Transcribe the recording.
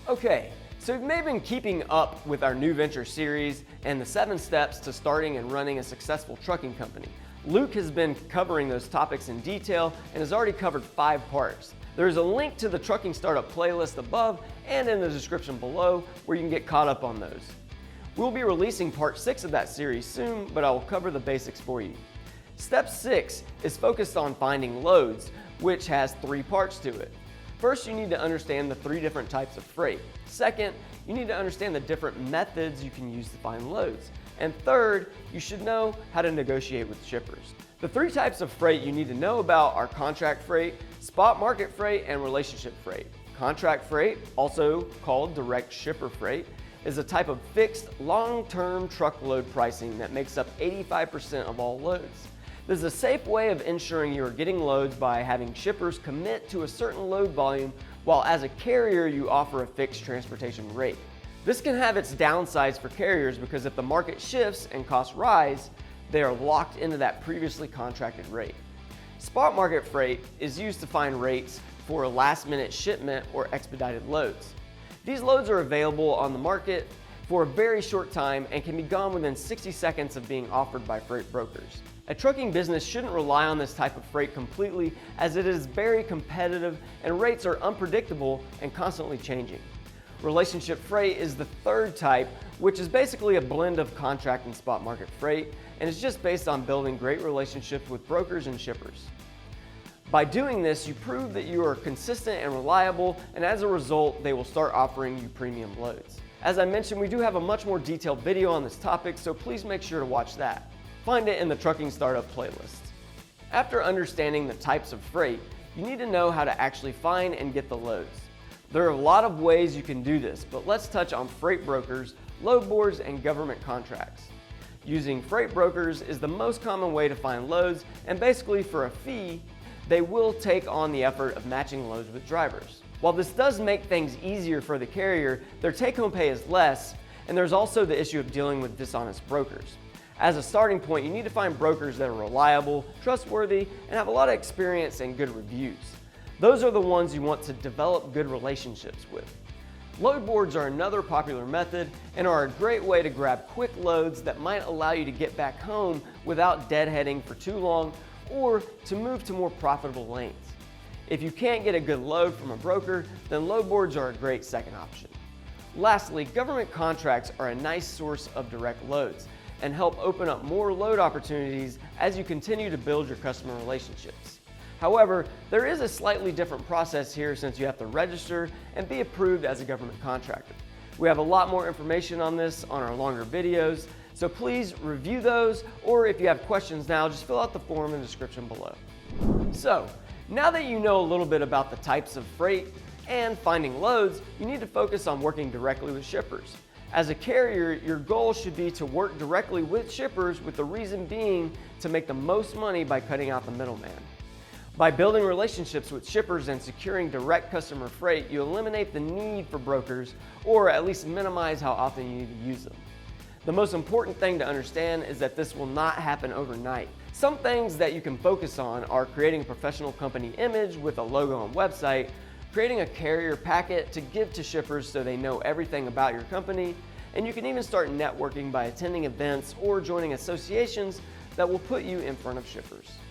Okay, so you've maybe been keeping up with our New Venture series and the 7 steps to starting and running a successful trucking company. Luke has been covering those topics in detail and has already covered 5 parts. There's a link to the Trucking Startup playlist above and in the description below where you can get caught up on those. We'll be releasing part 6 of that series soon, but I will cover the basics for you. Step 6 is focused on finding loads, which has 3 parts to it. First, you need to understand the 3 different types of freight. Second, you need to understand the different methods you can use to find loads. And third, you should know how to negotiate with shippers. The 3 types of freight you need to know about are contract freight, spot market freight, and relationship freight. Contract freight, also called direct shipper freight, is a type of fixed, long-term truckload pricing that makes up 85% of all loads. This is a safe way of ensuring you are getting loads by having shippers commit to a certain load volume, while as a carrier you offer a fixed transportation rate. This can have its downsides for carriers because if the market shifts and costs rise, they are locked into that previously contracted rate. Spot market freight is used to find rates for a last-minute shipment or expedited loads. These loads are available on the market for a very short time and can be gone within 60 seconds of being offered by freight brokers. A trucking business shouldn't rely on this type of freight completely, as it is very competitive and rates are unpredictable and constantly changing. Relationship freight is the 3rd type, which is basically a blend of contract and spot market freight, and is just based on building great relationships with brokers and shippers. By doing this, you prove that you are consistent and reliable, and as a result, they will start offering you premium loads. As I mentioned, we do have a much more detailed video on this topic, so please make sure to watch that. Find it in the Trucking Startup playlist. After understanding the types of freight, you need to know how to actually find and get the loads. There are a lot of ways you can do this, but let's touch on freight brokers, load boards, and government contracts. Using freight brokers is the most common way to find loads, and basically for a fee, they will take on the effort of matching loads with drivers. While this does make things easier for the carrier, their take-home pay is less, and there's also the issue of dealing with dishonest brokers. As a starting point, you need to find brokers that are reliable, trustworthy, and have a lot of experience and good reviews. Those are the ones you want to develop good relationships with. Load boards are another popular method and are a great way to grab quick loads that might allow you to get back home without deadheading for too long or to move to more profitable lanes. If you can't get a good load from a broker, then load boards are a great second option. Lastly, government contracts are a nice source of direct loads and help open up more load opportunities as you continue to build your customer relationships. However, there is a slightly different process here since you have to register and be approved as a government contractor. We have a lot more information on this on our longer videos, so please review those, or if you have questions now, just fill out the form in the description below. So, now that you know a little bit about the types of freight and finding loads, you need to focus on working directly with shippers. As a carrier, your goal should be to work directly with shippers, with the reason being to make the most money by cutting out the middleman. By building relationships with shippers and securing direct customer freight, you eliminate the need for brokers, or at least minimize how often you need to use them. The most important thing to understand is that this will not happen overnight. Some things that you can focus on are creating a professional company image with a logo and website, creating a carrier packet to give to shippers so they know everything about your company, and you can even start networking by attending events or joining associations that will put you in front of shippers.